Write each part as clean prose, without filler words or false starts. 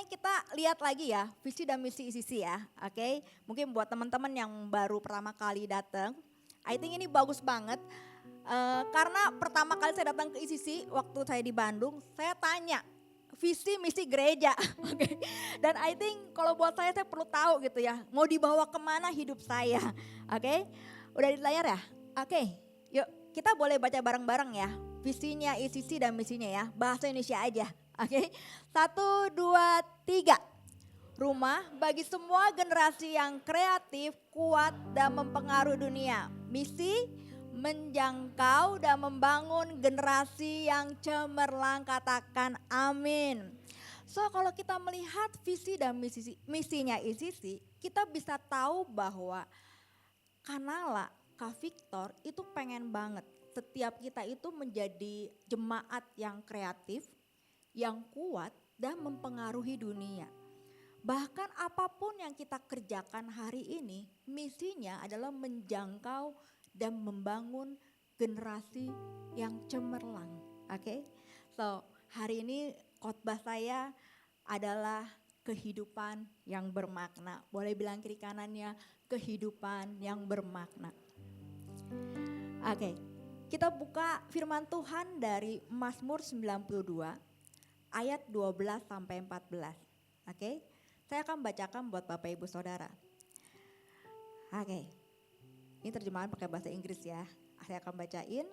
kita lihat lagi ya, visi dan misi ICC ya, oke. Mungkin buat teman-teman yang baru pertama kali datang, I think ini bagus banget. Karena pertama kali saya datang ke ICC waktu saya di Bandung, saya tanya visi misi gereja, oke. Dan I think kalau buat saya perlu tahu gitu ya, mau dibawa kemana hidup saya, oke. Udah di layar ya, oke. Yuk kita boleh baca bareng-bareng ya, visinya ICC dan misinya ya, bahasa Indonesia aja, oke. Satu, dua, tiga. Rumah bagi semua generasi yang kreatif, kuat dan mempengaruhi dunia. Misi menjangkau dan membangun generasi yang cemerlang, katakan amin. So kalau kita melihat visi dan misinya ICC, kita bisa tahu bahwa Kanala, Kak Victor itu pengen banget setiap kita itu menjadi jemaat yang kreatif, yang kuat dan mempengaruhi dunia. Bahkan apapun yang kita kerjakan hari ini, misinya adalah menjangkau dan membangun generasi yang cemerlang. Oke, so hari ini khotbah saya adalah kehidupan yang bermakna. Boleh bilang kiri kanannya, kehidupan yang bermakna. Oke, kita buka firman Tuhan dari Mazmur 92 ayat 12 sampai 14. Oke, saya akan bacakan buat Bapak Ibu Saudara. Oke, ini terjemahan pakai bahasa Inggris ya. Saya akan bacain.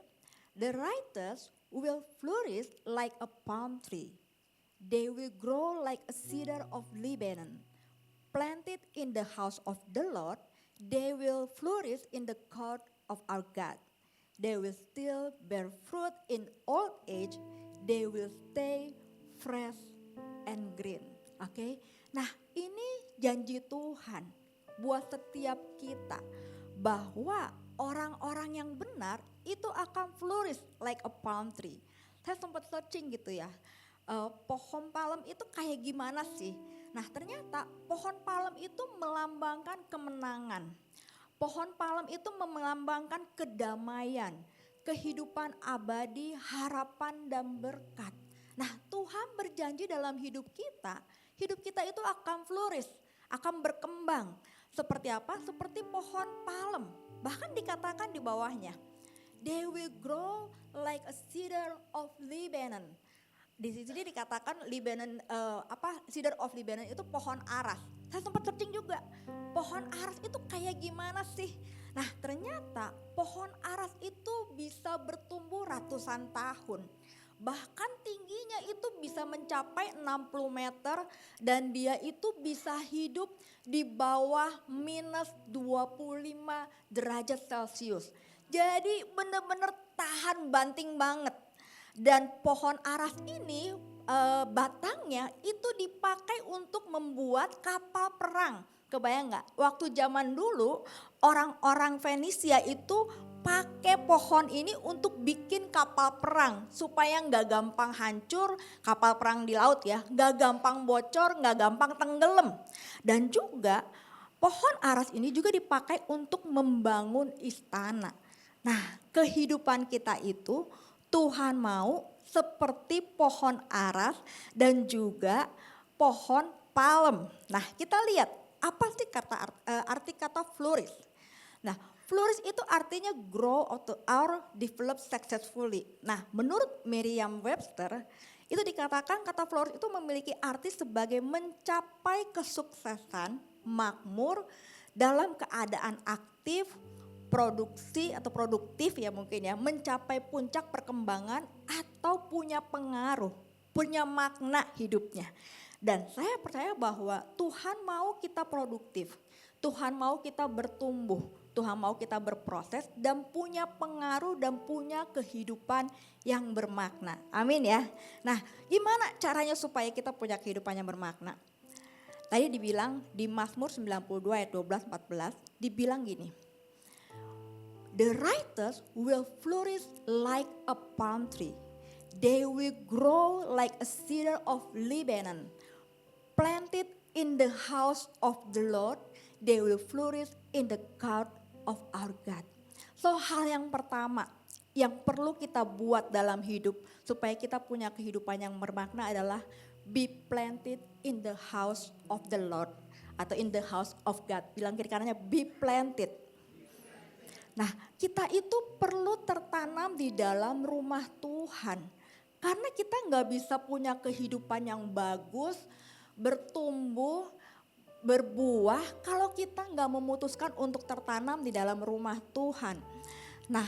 The righteous will flourish like a palm tree. They will grow like a cedar of Lebanon. Planted in the house of the Lord, they will flourish in the court of our God. They will still bear fruit in old age. They will stay fresh and green. Oke, nah ini janji Tuhan buat setiap kita bahwa orang-orang yang benar itu akan flourish like a palm tree. Saya sempat searching gitu ya, pohon palem itu kayak gimana sih? Nah ternyata pohon palem itu melambangkan kemenangan. Pohon palem itu melambangkan kedamaian, kehidupan abadi, harapan dan berkat. Nah Tuhan berjanji dalam hidup kita itu akan flourish, akan berkembang. Seperti apa? Seperti pohon palem. Bahkan dikatakan di bawahnya, they will grow like a cedar of Lebanon. Di sini dikatakan Lebanon, cedar of Lebanon itu pohon aras. Saya sempat searching juga, pohon aras itu kayak gimana sih? Nah ternyata pohon aras itu bisa bertumbuh ratusan tahun. Bahkan tingginya itu bisa mencapai 60 meter dan dia itu bisa hidup di bawah minus 25 derajat Celcius. Jadi benar-benar tahan banting banget. Dan pohon aras ini batangnya itu dipakai untuk membuat kapal perang. Kebayang nggak? Waktu zaman dulu orang-orang Fenisia itu pakai pohon ini untuk bikin kapal perang supaya nggak gampang hancur kapal perang di laut ya, nggak gampang bocor, nggak gampang tenggelam. Dan juga pohon aras ini juga dipakai untuk membangun istana. Nah kehidupan kita itu Tuhan mau seperti pohon aras dan juga pohon palem. Nah kita lihat apa sih arti kata flourish. Nah flourish itu artinya grow or develop successfully. Nah menurut Merriam-Webster itu dikatakan kata flourish itu memiliki arti sebagai mencapai kesuksesan, makmur dalam keadaan aktif, produksi atau produktif ya mungkin ya, mencapai puncak perkembangan atau punya pengaruh, punya makna hidupnya. Dan saya percaya bahwa Tuhan mau kita produktif, Tuhan mau kita bertumbuh, Tuhan mau kita berproses dan punya pengaruh dan punya kehidupan yang bermakna. Amin ya. Nah gimana caranya supaya kita punya kehidupan yang bermakna? Tadi dibilang di Mazmur 92 ayat 12-14 dibilang gini. The righteous will flourish like a palm tree. They will grow like a cedar of Lebanon. Planted in the house of the Lord, they will flourish in the court of our God. So hal yang pertama yang perlu kita buat dalam hidup supaya kita punya kehidupan yang bermakna adalah be planted in the house of the Lord atau in the house of God. Bilang kiri kanannya be planted. Nah, kita itu perlu tertanam di dalam rumah Tuhan. Karena kita nggak bisa punya kehidupan yang bagus, bertumbuh, berbuah kalau kita nggak memutuskan untuk tertanam di dalam rumah Tuhan. Nah,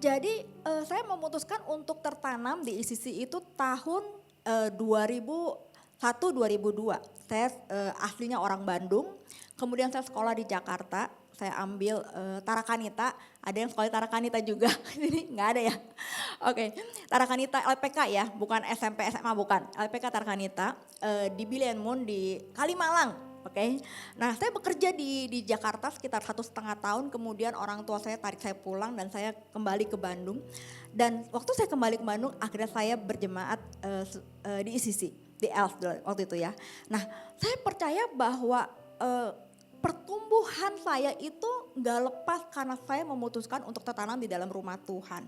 jadi saya memutuskan untuk tertanam di ICC itu tahun 2001-2002. Saya aslinya orang Bandung, kemudian saya sekolah di Jakarta. Saya ambil Tarakanita, ada yang sekolah di Tarakanita juga, jadi nggak ada ya. Oke, Tarakanita LPK ya, bukan SMP SMA bukan, LPK Tarakanita di Billion Moon di Kalimalang. Oke, nah saya bekerja di Jakarta sekitar 1,5 tahun, kemudian orang tua saya tarik saya pulang dan saya kembali ke Bandung. Dan waktu saya kembali ke Bandung, akhirnya saya berjemaat di ICC, di ELF waktu itu ya. Nah saya percaya bahwa pertumbuhan saya itu gak lepas karena saya memutuskan untuk tertanam di dalam rumah Tuhan.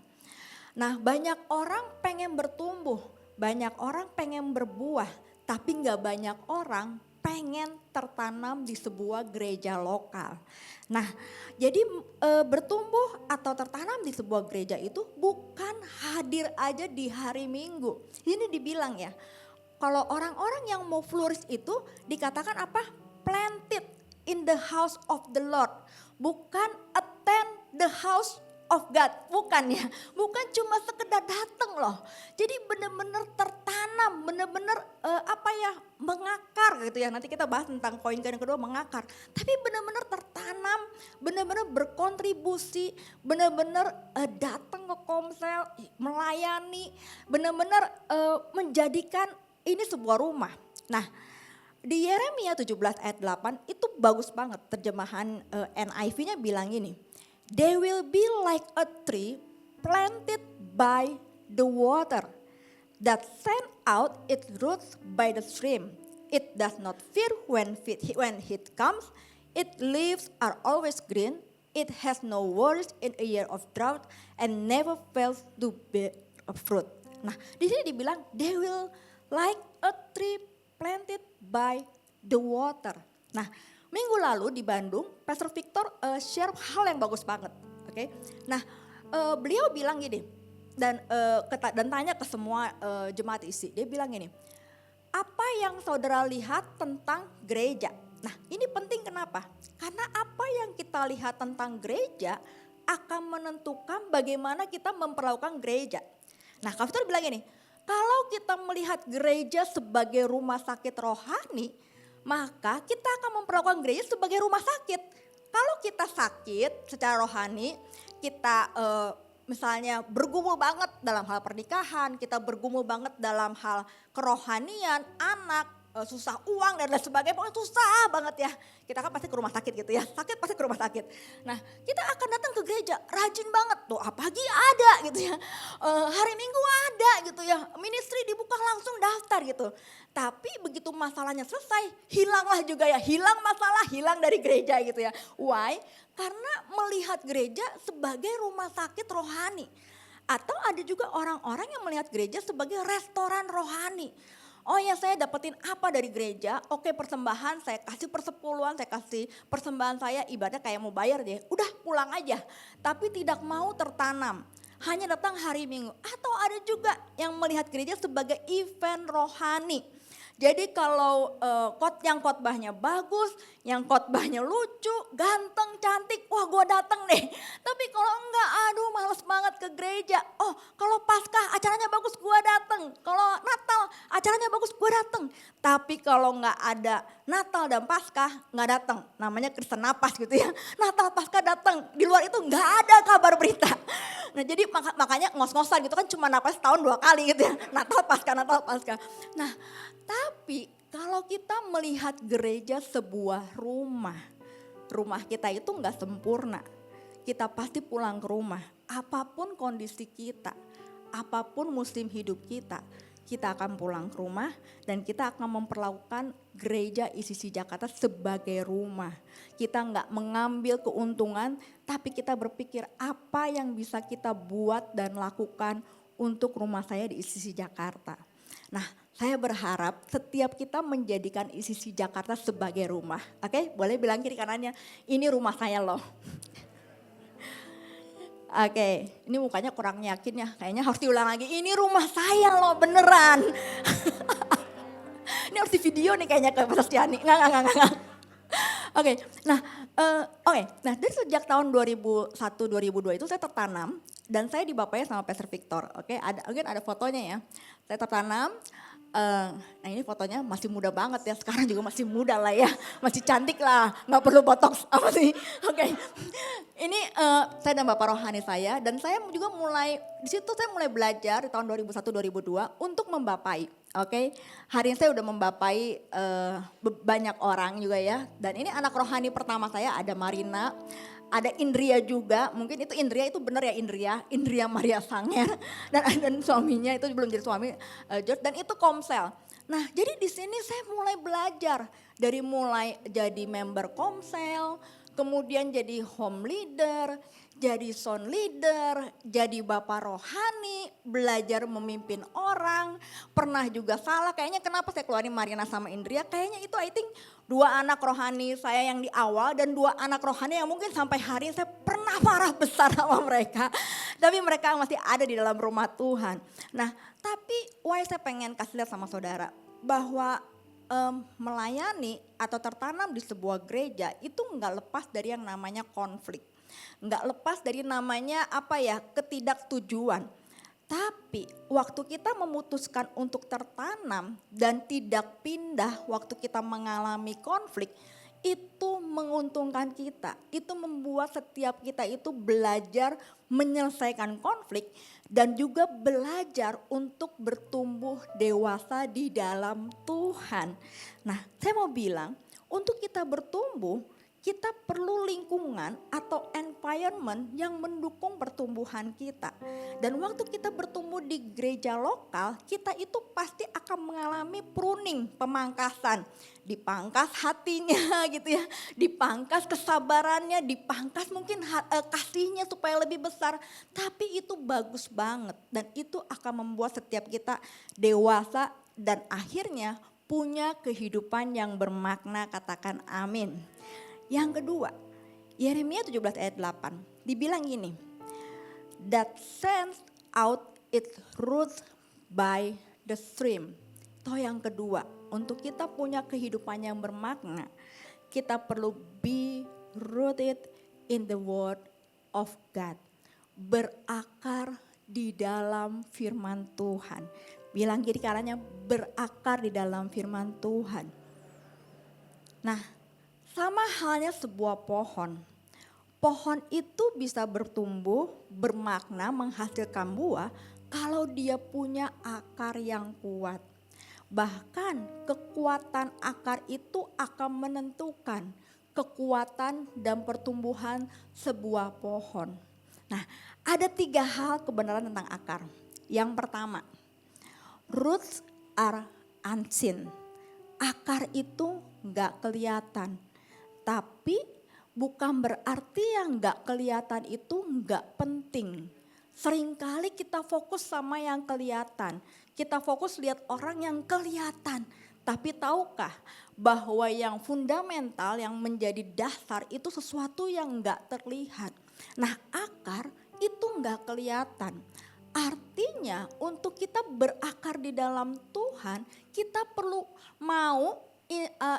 Nah banyak orang pengen bertumbuh, banyak orang pengen berbuah, tapi gak banyak orang pengen tertanam di sebuah gereja lokal. Nah jadi bertumbuh atau tertanam di sebuah gereja itu bukan hadir aja di hari Minggu. Ini dibilang ya, kalau orang-orang yang mau flourish itu dikatakan apa? Planted in the house of the Lord, bukan attend the house of God, bukan ya, bukan cuma sekedar datang loh. Jadi benar-benar tertanam, benar-benar mengakar gitu ya. Nanti kita bahas tentang poin yang kedua mengakar. Tapi benar-benar tertanam, benar-benar berkontribusi, benar-benar datang ke komsel, melayani, benar-benar menjadikan ini sebuah rumah. Nah, di Yeremia 17 ayat 8 itu bagus banget terjemahan NIV-nya bilang gini. They will be like a tree planted by the water that send out its roots by the stream. It does not fear when heat comes. Its leaves are always green. It has no worries in a year of drought and never fails to bear fruit. Nah, di sini dibilang they will like a tree planted by the water. Nah, minggu lalu di Bandung, Pastor Victor share hal yang bagus banget. Oke, nah beliau bilang gini dan tanya ke semua jemaat isi. Dia bilang gini, apa yang saudara lihat tentang gereja? Nah, ini penting kenapa? Karena apa yang kita lihat tentang gereja akan menentukan bagaimana kita memperlakukan gereja. Nah, Kak Victor bilang gini, kalau kita melihat gereja sebagai rumah sakit rohani, maka kita akan memperlakukan gereja sebagai rumah sakit. Kalau kita sakit secara rohani, kita misalnya bergumul banget dalam hal pernikahan, kita bergumul banget dalam hal kerohanian, anak, susah uang dan lain sebagainya, pokoknya susah banget ya. Kita kan pasti ke rumah sakit gitu ya, sakit pasti ke rumah sakit. Nah kita akan datang ke gereja, rajin banget tuh, pagi ada gitu ya, hari Minggu ada gitu ya, ministry dibuka langsung daftar gitu. Tapi begitu masalahnya selesai, hilanglah juga ya, hilang masalah, hilang dari gereja gitu ya. Why? Karena melihat gereja sebagai rumah sakit rohani. Atau ada juga orang-orang yang melihat gereja sebagai restoran rohani. Oh ya saya dapetin apa dari gereja, oke persembahan saya kasih persepuluhan, saya kasih persembahan saya ibadah kayak mau bayar deh. Udah pulang aja, tapi tidak mau tertanam. Hanya datang hari Minggu. Atau ada juga yang melihat gereja sebagai event rohani. Jadi kalau yang khotbahnya bagus, yang khotbahnya lucu, ganteng, cantik, wah gue datang deh. Tapi kalau enggak, aduh males banget ke gereja. Oh kalau Paskah acaranya bagus gue datang. Kalau Natal acaranya bagus gue datang. Tapi kalau enggak ada Natal dan Paskah enggak datang. Namanya Kristen napas gitu ya. Natal Paskah datang, di luar itu enggak ada kabar berita. Nah jadi makanya ngos-ngosan gitu kan cuma napas tahun 2 kali gitu ya. Natal Paskah, Natal Paskah. Nah tapi kalau kita melihat gereja sebuah rumah kita itu enggak sempurna. Kita pasti pulang ke rumah, apapun kondisi kita, apapun musim hidup kita akan pulang ke rumah dan kita akan memperlakukan gereja ICC Jakarta sebagai rumah. Kita enggak mengambil keuntungan, tapi kita berpikir apa yang bisa kita buat dan lakukan untuk rumah saya di ICC Jakarta. Nah Saya berharap setiap kita menjadikan ICC Jakarta sebagai rumah. Oke, boleh bilang kiri kanannya, ini rumah saya loh. Oke, ini mukanya kurang yakin ya, kayaknya harus diulang lagi. Ini rumah saya loh, beneran. Ini harus di video nih kayaknya ke Pastor Ciani. Enggak. Oke, nah dari sejak tahun 2001-2002 itu saya tertanam dan saya dibapaknya sama Pastor Victor. Oke, mungkin ada fotonya ya. Saya tertanam. Nah ini fotonya masih muda banget ya, sekarang juga masih muda lah ya, masih cantik lah, nggak perlu botox apa sih. Oke, ini saya dan Bapak Rohani saya dan saya juga mulai, di situ saya mulai belajar di tahun 2001-2002 untuk membapai. Oke, hari ini saya udah membapai banyak orang juga ya, dan ini anak rohani pertama saya ada Marina, ada Indria juga, mungkin itu Indria itu benar ya Indria Maria Sanger dan suaminya itu belum jadi suami George dan itu Komsel. Nah jadi di sini saya mulai belajar dari mulai jadi member Komsel, kemudian jadi home leader, jadi sound leader, jadi bapak rohani, belajar memimpin orang, pernah juga salah, kayaknya kenapa saya keluarin Marina sama Indria, kayaknya itu I think 2 anak rohani saya yang di awal dan 2 anak rohani yang mungkin sampai hari ini saya pernah marah besar sama mereka. Tapi mereka masih ada di dalam rumah Tuhan. Nah tapi why saya pengen kasih lihat sama saudara, bahwa melayani atau tertanam di sebuah gereja itu nggak lepas dari yang namanya konflik. Nggak lepas dari namanya ketidaktujuan. Tapi waktu kita memutuskan untuk tertanam dan tidak pindah waktu kita mengalami konflik, itu menguntungkan kita. Itu membuat setiap kita itu belajar menyelesaikan konflik dan juga belajar untuk bertumbuh dewasa di dalam Tuhan. Nah, saya mau bilang untuk kita bertumbuh, kita perlu lingkungan atau environment yang mendukung pertumbuhan kita. Dan waktu kita bertumbuh di gereja lokal, kita itu pasti akan mengalami pruning, pemangkasan. Dipangkas hatinya gitu ya, dipangkas kesabarannya, dipangkas mungkin kasihnya supaya lebih besar. Tapi itu bagus banget dan itu akan membuat setiap kita dewasa dan akhirnya punya kehidupan yang bermakna, katakan amin. Yang kedua, Yeremia 17 ayat 8 dibilang gini, that sends out its roots by the stream. Itu yang kedua, untuk kita punya kehidupan yang bermakna, kita perlu be rooted in the word of God. Berakar di dalam firman Tuhan. Bilang kiri kanannya, berakar di dalam firman Tuhan. Nah, sama halnya sebuah pohon. Pohon itu bisa bertumbuh, bermakna, menghasilkan buah kalau dia punya akar yang kuat. Bahkan kekuatan akar itu akan menentukan kekuatan dan pertumbuhan sebuah pohon. Nah, ada 3 hal kebenaran tentang akar. Yang pertama, roots are unseen. Akar itu gak kelihatan. Tapi bukan berarti yang gak kelihatan itu gak penting. Seringkali kita fokus sama yang kelihatan. Kita fokus lihat orang yang kelihatan. Tapi tahukah bahwa yang fundamental yang menjadi dasar itu sesuatu yang gak terlihat. Nah akar itu gak kelihatan. Artinya untuk kita berakar di dalam Tuhan kita perlu mau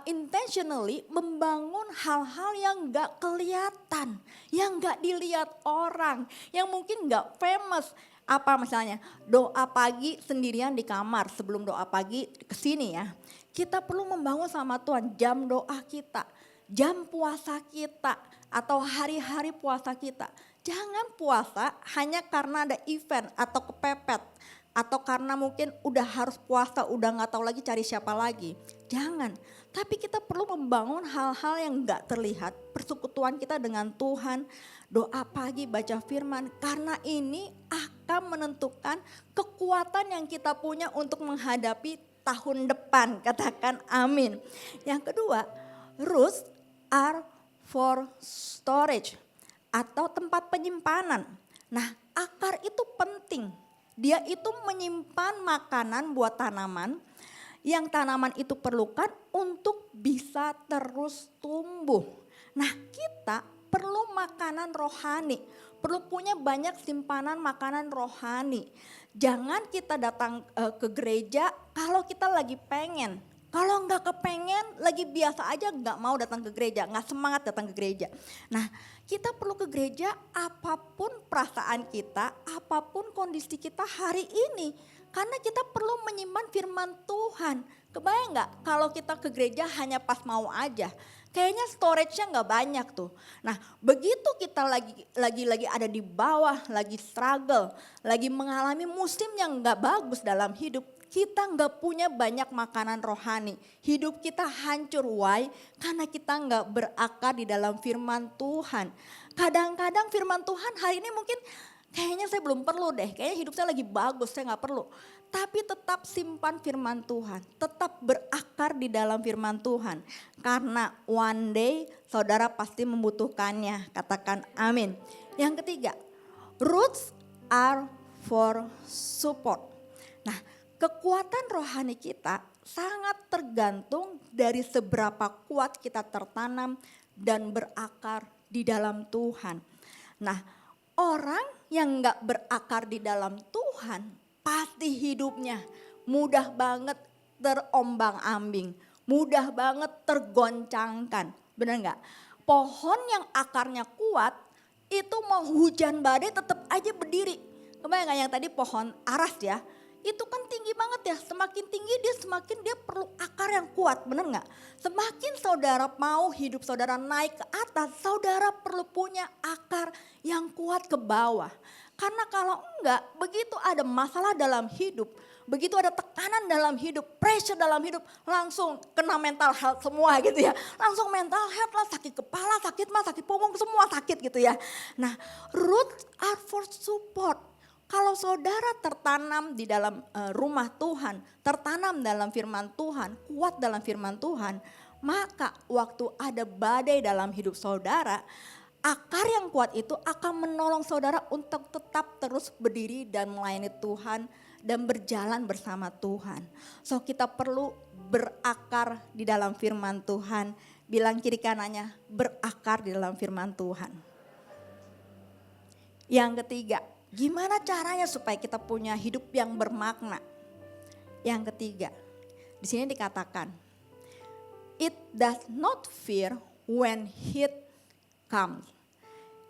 intentionally membangun hal-hal yang gak kelihatan, yang gak dilihat orang, yang mungkin gak famous. Apa misalnya doa pagi sendirian di kamar sebelum doa pagi kesini ya. Kita perlu membangun sama Tuhan jam doa kita, jam puasa kita atau hari-hari puasa kita. Jangan puasa hanya karena ada event atau kepepet. Atau karena mungkin udah harus puasa, udah gak tahu lagi cari siapa lagi. Jangan, tapi kita perlu membangun hal-hal yang gak terlihat. Persekutuan kita dengan Tuhan, doa pagi, baca firman. Karena ini akan menentukan kekuatan yang kita punya untuk menghadapi tahun depan. Katakan amin. Yang kedua, roots are for storage atau tempat penyimpanan. Nah akar itu penting. Dia itu menyimpan makanan buat tanaman yang tanaman itu perlukan untuk bisa terus tumbuh. Nah, kita perlu makanan rohani, perlu punya banyak simpanan makanan rohani. Jangan kita datang ke gereja kalau kita lagi pengen. Kalau nggak kepengen, lagi biasa aja nggak mau datang ke gereja, nggak semangat datang ke gereja. Nah, kita perlu ke gereja apapun perasaan kita, apapun kondisi kita hari ini. Karena kita perlu menyimpan firman Tuhan. Kebayang nggak kalau kita ke gereja hanya pas mau aja? Kayaknya storage-nya nggak banyak tuh. Nah, begitu kita lagi ada di bawah, lagi struggle, lagi mengalami musim yang nggak bagus dalam hidup, kita nggak punya banyak makanan rohani. Hidup kita hancur, why? Karena kita nggak berakar di dalam firman Tuhan. Kadang-kadang firman Tuhan hari ini mungkin kayaknya saya belum perlu deh, kayaknya hidup saya lagi bagus, saya nggak perlu. Tapi tetap simpan firman Tuhan, tetap berakar di dalam firman Tuhan. Karena one day saudara pasti membutuhkannya, katakan amin. Yang ketiga, roots are for support. Nah, kekuatan rohani kita sangat tergantung dari seberapa kuat kita tertanam dan berakar di dalam Tuhan. Nah, orang yang gak berakar di dalam Tuhan pasti hidupnya mudah banget terombang-ambing, mudah banget tergoncangkan, benar gak? Pohon yang akarnya kuat itu mau hujan badai tetap aja berdiri. Kebayang gak yang tadi pohon aras ya? Itu kan tinggi banget ya, semakin tinggi dia perlu akar yang kuat, bener gak? Semakin saudara mau hidup saudara naik ke atas, saudara perlu punya akar yang kuat ke bawah. Karena kalau enggak, begitu ada masalah dalam hidup, begitu ada tekanan dalam hidup, pressure dalam hidup, langsung kena mental health semua gitu ya. Langsung mental health lah, sakit kepala, sakit mah, sakit punggung, semua sakit gitu ya. Nah, roots are for support. Kalau saudara tertanam di dalam rumah Tuhan, tertanam dalam firman Tuhan, kuat dalam firman Tuhan, maka waktu ada badai dalam hidup saudara, akar yang kuat itu akan menolong saudara untuk tetap terus berdiri dan melayani Tuhan dan berjalan bersama Tuhan. So kita perlu berakar di dalam firman Tuhan. Bilang kiri kanannya, berakar di dalam firman Tuhan. Yang ketiga, gimana caranya supaya kita punya hidup yang bermakna? Yang ketiga, di sini dikatakan, it does not fear when heat comes.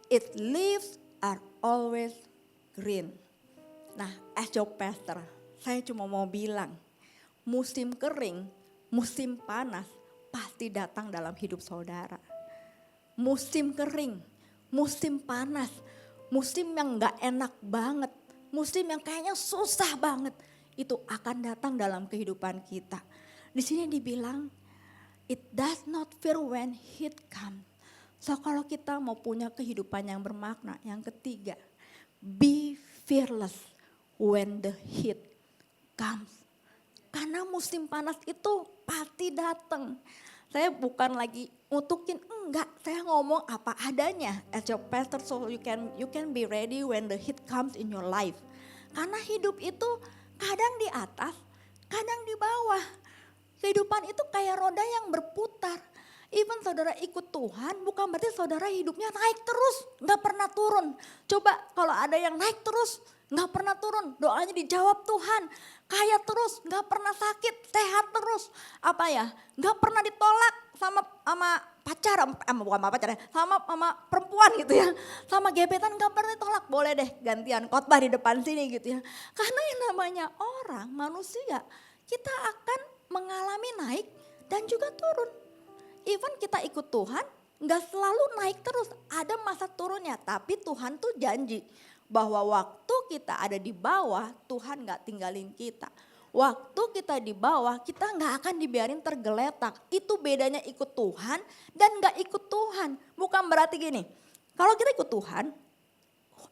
Its leaves are always green. Nah, as your pastor, saya cuma mau bilang, musim kering, musim panas pasti datang dalam hidup saudara. Musim kering, musim panas, musim yang gak enak banget, musim yang kayaknya susah banget, itu akan datang dalam kehidupan kita. Di sini dibilang, it does not fear when heat comes. So kalau kita mau punya kehidupan yang bermakna, yang ketiga, be fearless when the heat comes. Karena musim panas itu pasti datang. Saya bukan lagi ngutukin, enggak, saya ngomong apa adanya as your pastor, so you can be ready when the heat comes in your life. Karena hidup itu kadang di atas, kadang di bawah. Kehidupan itu kayak roda yang berputar. Even saudara ikut Tuhan bukan berarti saudara hidupnya naik terus, gak pernah turun. Coba kalau ada yang naik terus, gak pernah turun, doanya dijawab Tuhan. Kaya terus, gak pernah sakit, sehat terus. Apa ya, gak pernah ditolak sama pacar, bukan sama pacar ya, sama perempuan gitu ya. Sama gebetan gak pernah ditolak, boleh deh gantian khotbah di depan sini gitu ya. Karena yang namanya orang, manusia, kita akan mengalami naik dan juga turun. Even kita ikut Tuhan, gak selalu naik terus, ada masa turunnya. Tapi Tuhan tuh janji bahwa waktu kita ada di bawah, Tuhan gak tinggalin kita. Waktu kita di bawah, kita gak akan dibiarin tergeletak. Itu bedanya ikut Tuhan dan gak ikut Tuhan. Bukan berarti gini, kalau kita ikut Tuhan,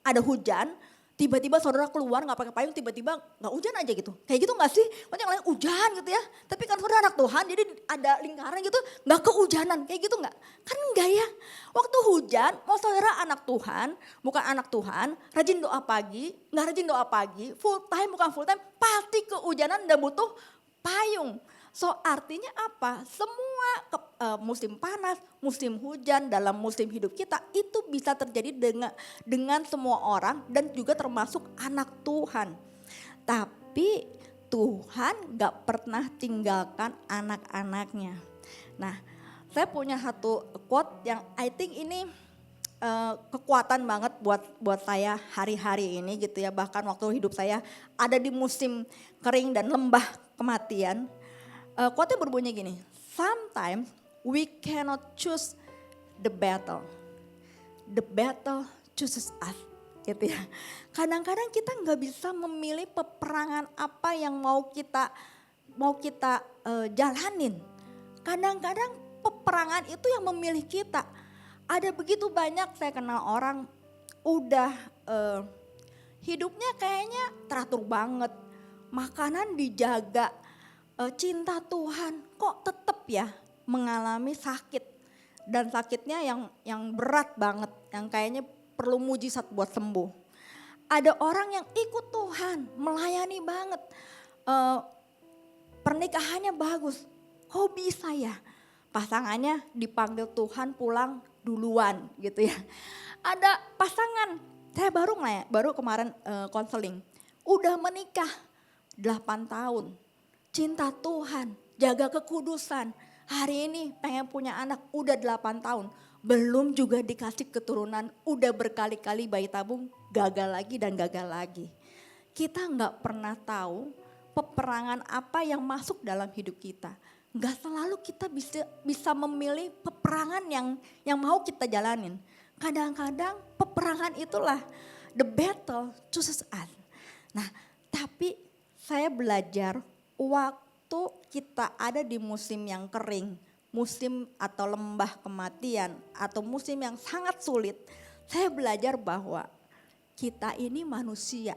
ada hujan, tiba-tiba saudara keluar nggak pakai payung, tiba-tiba nggak hujan aja gitu. Kayak gitu nggak sih? Maksudnya yang lain hujan gitu ya. Tapi kan saudara anak Tuhan, jadi ada lingkaran gitu, nggak kehujanan. Kayak gitu nggak? Kan enggak ya. Waktu hujan, mau saudara anak Tuhan, bukan anak Tuhan, rajin doa pagi, nggak rajin doa pagi, full time bukan full time, pasti kehujanan dan butuh payung. So artinya apa? Semua musim panas, musim hujan dalam musim hidup kita itu bisa terjadi dengan semua orang dan juga termasuk anak Tuhan. Tapi Tuhan gak pernah tinggalkan anak-anaknya. Nah, saya punya satu quote yang I think ini kekuatan banget buat saya hari-hari ini gitu ya. Bahkan waktu hidup saya ada di musim kering dan lembah kematian. Quote-nya berbunyi gini, sometimes we cannot choose the battle. The battle chooses us. Gitu ya. Kadang-kadang kita nggak bisa memilih peperangan apa yang mau kita jalanin. Kadang-kadang peperangan itu yang memilih kita. Ada begitu banyak saya kenal orang udah hidupnya kayaknya teratur banget. Makanan dijaga, cinta Tuhan kok tetap ya mengalami sakit. Dan sakitnya yang berat banget, yang kayaknya perlu mujizat buat sembuh. Ada orang yang ikut Tuhan, melayani banget. Pernikahannya bagus, kok bisa ya? Pasangannya dipanggil Tuhan pulang duluan gitu ya. Ada pasangan, saya baru kemarin konseling. Udah menikah 8 tahun, cinta Tuhan, jaga kekudusan. Hari ini pengen punya anak udah 8 tahun. Belum juga dikasih keturunan, udah berkali-kali bayi tabung, gagal lagi dan gagal lagi. Kita nggak pernah tahu peperangan apa yang masuk dalam hidup kita. Nggak selalu kita bisa memilih peperangan yang mau kita jalanin. Kadang-kadang peperangan itulah the battle chooses us. Nah, tapi saya belajar waktu kita ada di musim yang kering, musim atau lembah kematian, atau musim yang sangat sulit, saya belajar bahwa kita ini manusia.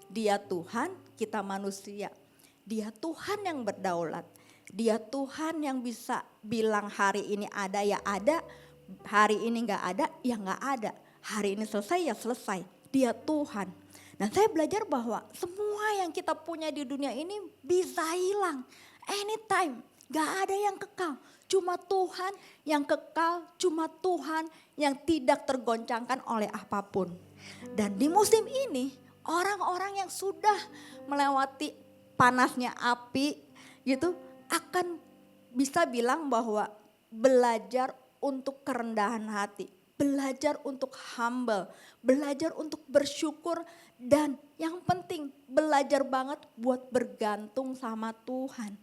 Dia Tuhan, kita manusia. Dia Tuhan yang berdaulat. Dia Tuhan yang bisa bilang hari ini ada ya ada, hari ini gak ada ya gak ada. Hari ini selesai ya selesai, dia Tuhan. Dan saya belajar bahwa semua yang kita punya di dunia ini bisa hilang anytime. Gak ada yang kekal, cuma Tuhan yang kekal, cuma Tuhan yang tidak tergoncangkan oleh apapun. Dan di musim ini orang-orang yang sudah melewati panasnya api gitu akan bisa bilang bahwa belajar untuk kerendahan hati, belajar untuk humble, belajar untuk bersyukur, dan yang penting belajar banget buat bergantung sama Tuhan.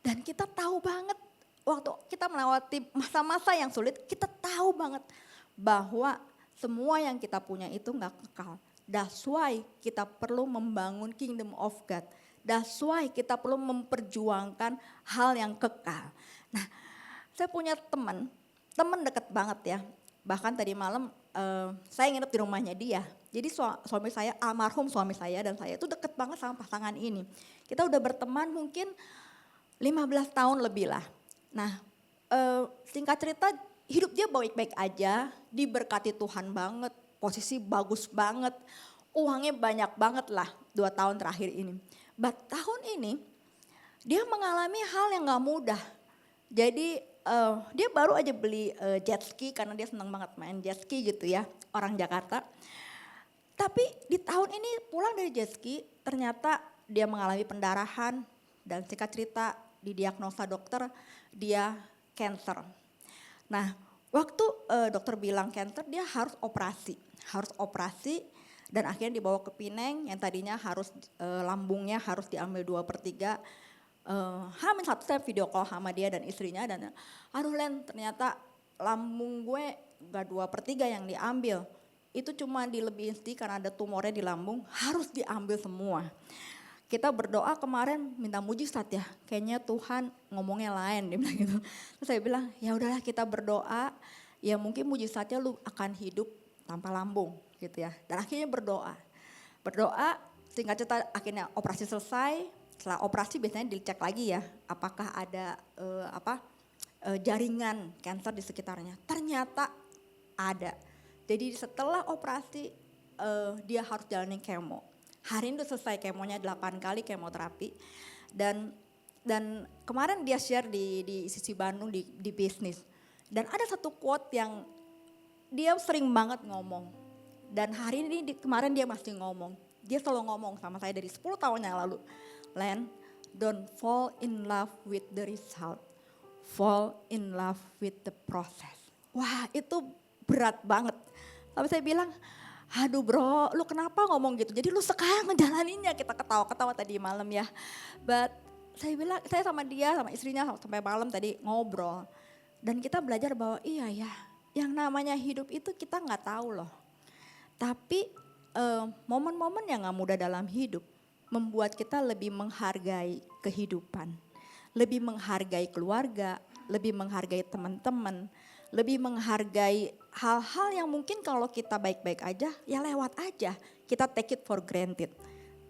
Dan kita tahu banget waktu kita melewati masa-masa yang sulit, kita tahu banget bahwa semua yang kita punya itu gak kekal. That's why kita perlu membangun kingdom of God. That's why kita perlu memperjuangkan hal yang kekal. Nah, saya punya teman deket banget ya. Bahkan tadi malam saya nginep di rumahnya dia. Jadi suami saya, almarhum suami saya dan saya itu deket banget sama pasangan ini. Kita udah berteman mungkin 15 tahun lebih lah. Nah, singkat cerita hidup dia baik-baik aja, diberkati Tuhan banget, posisi bagus banget, uangnya banyak banget lah 2 tahun terakhir ini. But tahun ini dia mengalami hal yang gak mudah. Jadi dia baru aja beli jet ski karena dia senang banget main jet ski gitu ya, orang Jakarta. Tapi di tahun ini pulang dari jet ski ternyata dia mengalami pendarahan dan singkat cerita didiagnosa dokter dia cancer. Nah waktu dokter bilang cancer dia harus operasi dan akhirnya dibawa ke Pineng yang tadinya harus lambungnya harus diambil 2/3. Hamin satu saya video call sama dia dan istrinya dan aduh Len ternyata lambung gue gak 2/3 yang diambil. Itu cuma dilebihin sedikit karena ada tumornya di lambung harus diambil semua. Kita berdoa kemarin minta mujizat ya, kayaknya Tuhan ngomongnya lain dia bilang gitu. Terus saya bilang ya udahlah kita berdoa, ya mungkin mujizatnya lu akan hidup tanpa lambung gitu ya. Dan akhirnya berdoa. Berdoa, singkat cerita akhirnya operasi selesai. Setelah operasi biasanya dicek lagi ya, apakah ada jaringan kanker di sekitarnya. Ternyata ada. Jadi setelah operasi dia harus jalani kemo. Hari ini udah selesai kemonya 8 kali kemoterapi. Dan kemarin dia share di sisi Bandung di bisnis. Dan ada satu quote yang dia sering banget ngomong. Dan hari ini kemarin dia masih ngomong. Dia selalu ngomong sama saya dari 10 tahun yang lalu. Len, don't fall in love with the result. Fall in love with the process. Wah, itu berat banget. Tapi saya bilang, aduh bro, lu kenapa ngomong gitu? Jadi lu sekarang ngejalaninnya, kita ketawa-ketawa tadi malam ya. But saya bilang, saya sama dia, sama istrinya sampai malam tadi ngobrol. Dan kita belajar bahwa iya ya, yang namanya hidup itu kita nggak tahu loh. Tapi momen-momen yang gak mudah dalam hidup membuat kita lebih menghargai kehidupan. Lebih menghargai keluarga, lebih menghargai teman-teman, lebih menghargai hal-hal yang mungkin kalau kita baik-baik aja, ya lewat aja. Kita take it for granted.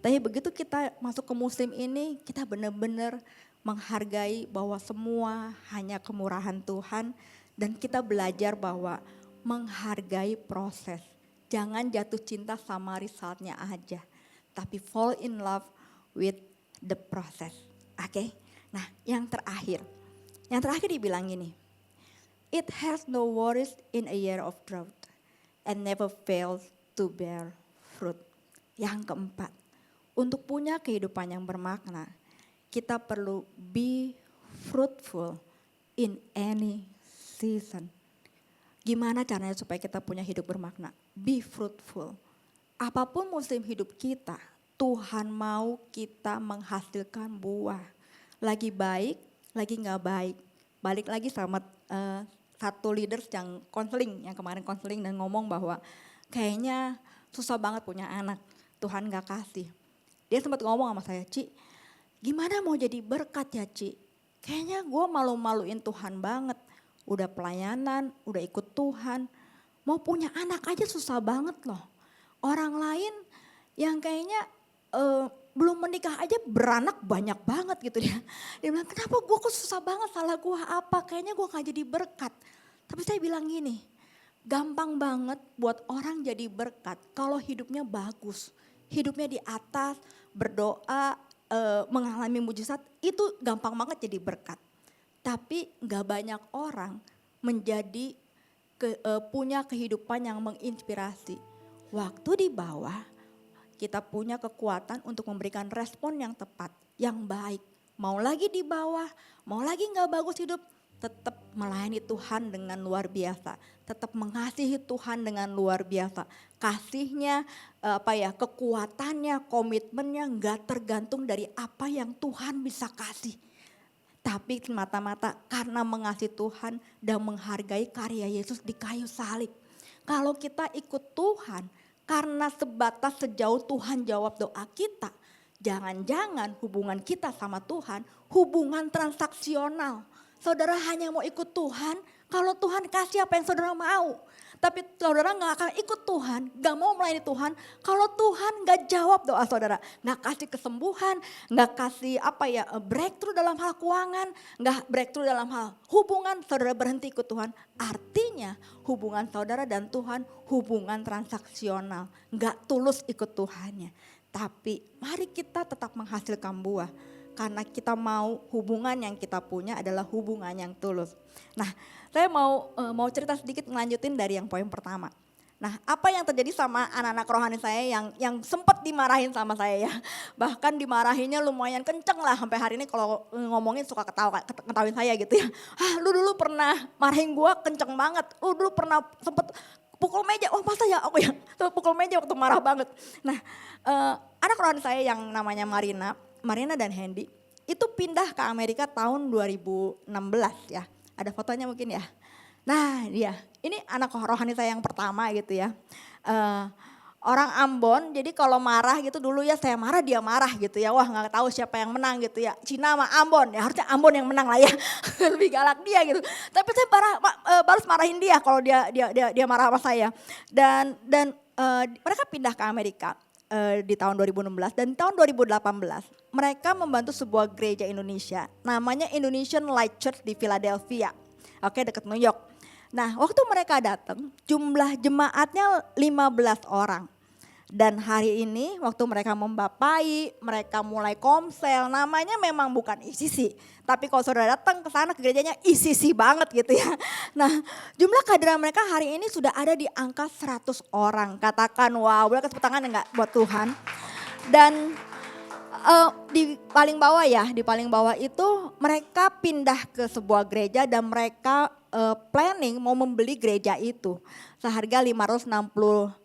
Tapi begitu kita masuk ke musim ini, kita benar-benar menghargai bahwa semua hanya kemurahan Tuhan. Dan kita belajar bahwa menghargai proses. Jangan jatuh cinta sama resultnya aja. Tapi fall in love with the process. Oke? Nah yang terakhir. Yang terakhir dibilang gini. It has no worries in a year of drought. And never fails to bear fruit. Yang keempat. Untuk punya kehidupan yang bermakna. Kita perlu be fruitful in any season. Gimana caranya supaya kita punya hidup bermakna? Be fruitful. Apapun musim hidup kita, Tuhan mau kita menghasilkan buah. Lagi baik, lagi gak baik. Balik lagi sama satu leaders yang konseling, yang kemarin konseling dan ngomong bahwa kayaknya susah banget punya anak. Tuhan gak kasih. Dia sempat ngomong sama saya, Ci, gimana mau jadi berkat ya Ci? Kayaknya gue malu-maluin Tuhan banget. Udah pelayanan, udah ikut Tuhan. Mau punya anak aja susah banget loh. Orang lain yang kayaknya belum menikah aja beranak banyak banget gitu ya. Dia bilang kenapa gue kok susah banget, salah gue apa, kayaknya gue gak jadi berkat. Tapi saya bilang gini, gampang banget buat orang jadi berkat kalau hidupnya bagus. Hidupnya di atas, berdoa, mengalami mujizat, itu gampang banget jadi berkat. Tapi gak banyak orang menjadi punya kehidupan yang menginspirasi. Waktu di bawah kita punya kekuatan untuk memberikan respon yang tepat, yang baik. Mau lagi di bawah, mau lagi gak bagus hidup, tetap melayani Tuhan dengan luar biasa. Tetap mengasihi Tuhan dengan luar biasa. Kasihnya, kekuatannya, komitmennya gak tergantung dari apa yang Tuhan bisa kasih. Tapi semata-mata karena mengasihi Tuhan dan menghargai karya Yesus di kayu salib. Kalau kita ikut Tuhan karena sebatas sejauh Tuhan jawab doa kita. Jangan-jangan hubungan kita sama Tuhan hubungan transaksional. Saudara hanya mau ikut Tuhan kalau Tuhan kasih apa yang saudara mau. Tapi saudara gak akan ikut Tuhan, gak mau melayani Tuhan kalau Tuhan gak jawab doa saudara. Gak kasih kesembuhan, gak kasih breakthrough dalam hal keuangan, gak breakthrough dalam hal hubungan, saudara berhenti ikut Tuhan. Artinya hubungan saudara dan Tuhan hubungan transaksional, gak tulus ikut Tuhannya. Tapi mari kita tetap menghasilkan buah. Karena kita mau hubungan yang kita punya adalah hubungan yang tulus. Nah, saya mau cerita sedikit ngelanjutin dari yang poin pertama. Nah, apa yang terjadi sama anak-anak rohani saya yang sempat dimarahin sama saya ya. Bahkan dimarahinnya lumayan kenceng lah sampai hari ini kalau ngomongin suka ketawain saya gitu ya. Lu dulu pernah marahin gua kenceng banget. Lu dulu pernah sempet pukul meja. Oh masa ya aku ya pukul meja waktu marah banget. Nah, anak rohani saya yang namanya Marina dan Hendy itu pindah ke Amerika tahun 2016 ya. Ada fotonya mungkin ya. Nah dia, ini anak rohani saya yang pertama gitu ya. Orang Ambon, jadi kalau marah gitu dulu ya saya marah dia marah gitu ya. Wah gak tahu siapa yang menang gitu ya. Cina sama Ambon, ya harusnya Ambon yang menang lah ya. Lebih galak dia gitu. Tapi saya baru marahin dia kalau dia marah sama saya. Dan mereka pindah ke Amerika. di tahun 2016 dan tahun 2018 mereka membantu sebuah gereja Indonesia namanya Indonesian Light Church di Philadelphia. Oke, dekat New York. Nah, waktu mereka datang jumlah jemaatnya 15 orang. Dan hari ini waktu mereka membapai, mereka mulai komsel, namanya memang bukan ICC. Tapi kalau saudara datang ke sana ke gerejanya ICC banget gitu ya. Nah, jumlah kader mereka hari ini sudah ada di angka 100 orang. Katakan wow, boleh kasih tepuk tangan enggak buat Tuhan. Dan di paling bawah ya, di paling bawah itu mereka pindah ke sebuah gereja dan mereka planning mau membeli gereja itu seharga 560.000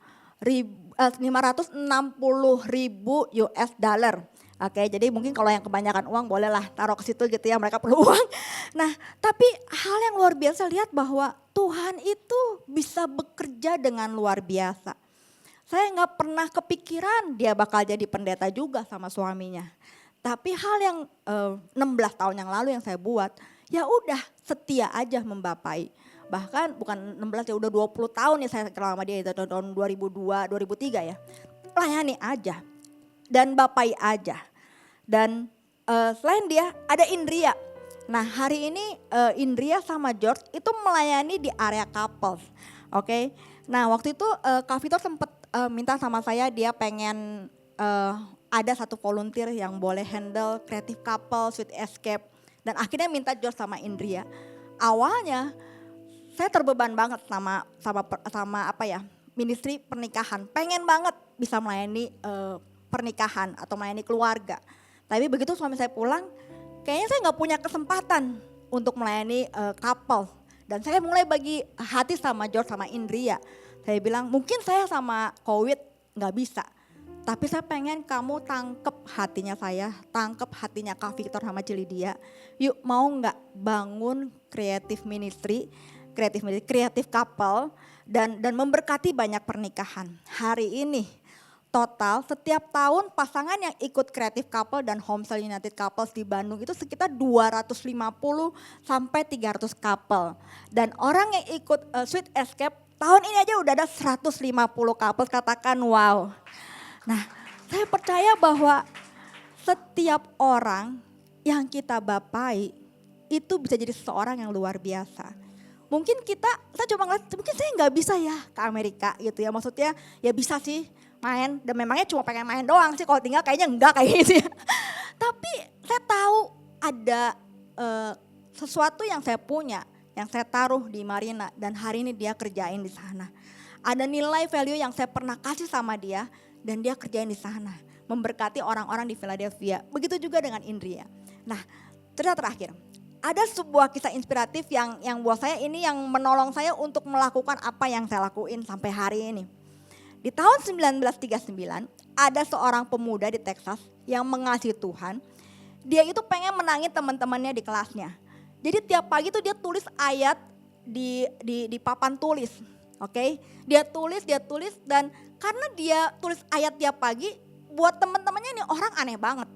US dollar. Oke, jadi mungkin kalau yang kebanyakan uang bolehlah taruh ke situ gitu ya, mereka perlu uang. Nah, tapi hal yang luar biasa lihat bahwa Tuhan itu bisa bekerja dengan luar biasa. Saya nggak pernah kepikiran dia bakal jadi pendeta juga sama suaminya. Tapi hal yang 16 tahun yang lalu yang saya buat, ya udah setia aja membapai. Bahkan bukan 16 ya udah 20 tahun ya saya kenal sama dia itu tahun 2002, 2003 ya. Layani aja dan bapai aja. Dan selain dia ada Indria. Nah hari ini Indria sama George itu melayani di area couples. Oke. Nah waktu itu Kak Vitor sempat minta sama saya dia pengen ada satu volunteer yang boleh handle creative couple, sweet escape. Dan akhirnya minta George sama Indria. Awalnya saya terbeban banget sama apa ya, ministry pernikahan. Pengen banget bisa melayani pernikahan atau melayani keluarga. Tapi begitu suami saya pulang, kayaknya saya nggak punya kesempatan untuk melayani couple. Dan saya mulai bagi hati sama George sama Indria. Saya bilang mungkin saya sama COVID nggak bisa. Tapi saya pengen kamu tangkep hatinya saya, tangkep hatinya Kak Victor sama Cilidia. Yuk mau nggak bangun creative ministry, creative couple dan memberkati banyak pernikahan. Hari ini total setiap tahun pasangan yang ikut creative couple dan Homesell United Couples di Bandung itu sekitar 250 sampai 300 couple. Dan orang yang ikut Sweet Escape tahun ini aja udah ada 150 couples, katakan wow. Nah, saya percaya bahwa setiap orang yang kita bapai itu bisa jadi seseorang yang luar biasa. Mungkin saya coba ngeliat, mungkin saya nggak bisa ya ke Amerika gitu ya. Maksudnya ya bisa sih main, dan memangnya cuma pengen main doang sih, kalau tinggal kayaknya enggak kayak gitu ya. Tapi saya tahu ada sesuatu yang saya punya, yang saya taruh di Marina dan hari ini dia kerjain di sana. Ada nilai value yang saya pernah kasih sama dia dan dia kerjain di sana. Memberkati orang-orang di Philadelphia. Begitu juga dengan Indria. Nah, cerita terakhir. Ada sebuah kisah inspiratif yang buat saya ini yang menolong saya untuk melakukan apa yang saya lakuin sampai hari ini. Di tahun 1939 ada seorang pemuda di Texas yang mengasihi Tuhan. Dia itu pengen menangin teman-temannya di kelasnya. Jadi tiap pagi tuh dia tulis ayat di papan tulis. Oke, dia tulis dan karena dia tulis ayat tiap pagi, buat teman-temannya ini orang aneh banget.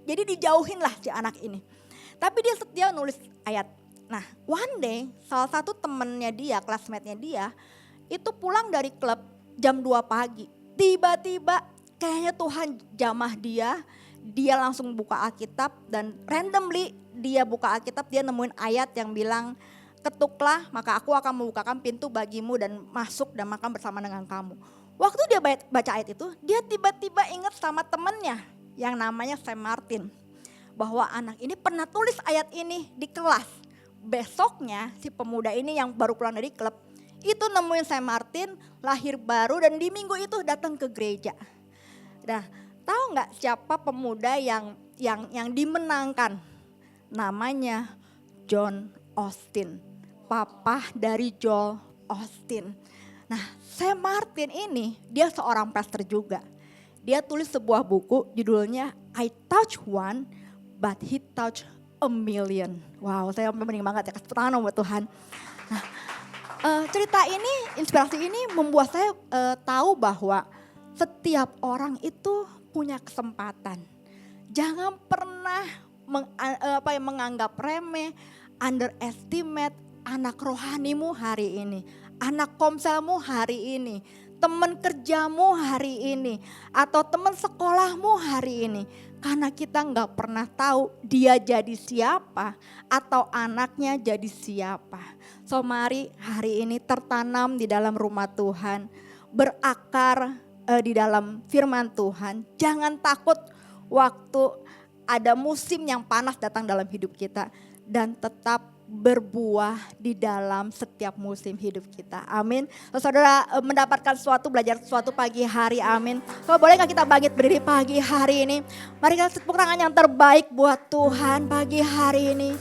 Jadi dijauhin lah si anak ini. Tapi dia setia nulis ayat. Nah, one day salah satu temennya dia, classmate-nya dia, itu pulang dari klub jam 2 pagi. Tiba-tiba kayaknya Tuhan jamah dia langsung buka Alkitab dan randomly dia buka Alkitab, dia nemuin ayat yang bilang, ketuklah maka aku akan membukakan pintu bagimu dan masuk dan makan bersama dengan kamu. Waktu dia baca ayat itu, dia tiba-tiba ingat sama temennya yang namanya Sam Martin. Bahwa anak ini pernah tulis ayat ini di kelas. Besoknya si pemuda ini yang baru pulang dari klub, itu nemuin Sam Martin, lahir baru dan di minggu itu datang ke gereja. Nah, tahu nggak siapa pemuda yang dimenangkan? Namanya John Austin. Papa dari Joel Austin. Nah, Sam Martin ini dia seorang pastor juga. Dia tulis sebuah buku judulnya I Touch One But He Touch a Million. Wow, saya mending banget ya, kasih tangan buat Tuhan. Nah, cerita ini, inspirasi ini membuat saya tahu bahwa setiap orang itu punya kesempatan. Jangan pernah menganggap remeh, underestimate anak rohanimu hari ini, anak komselmu hari ini. teman kerjamu hari ini, atau teman sekolahmu hari ini. Karena kita nggak pernah tahu dia jadi siapa atau anaknya jadi siapa. So mari hari ini tertanam di dalam rumah Tuhan, berakar di dalam firman Tuhan. Jangan takut waktu ada musim yang panas datang dalam hidup kita, dan tetap berbuah di dalam setiap musim hidup kita. Amin. Saudara mendapatkan sesuatu, belajar sesuatu pagi hari. Amin. So, boleh gak kita bangkit berdiri pagi hari ini? Mari kita tepuk tangan yang terbaik buat Tuhan pagi hari ini.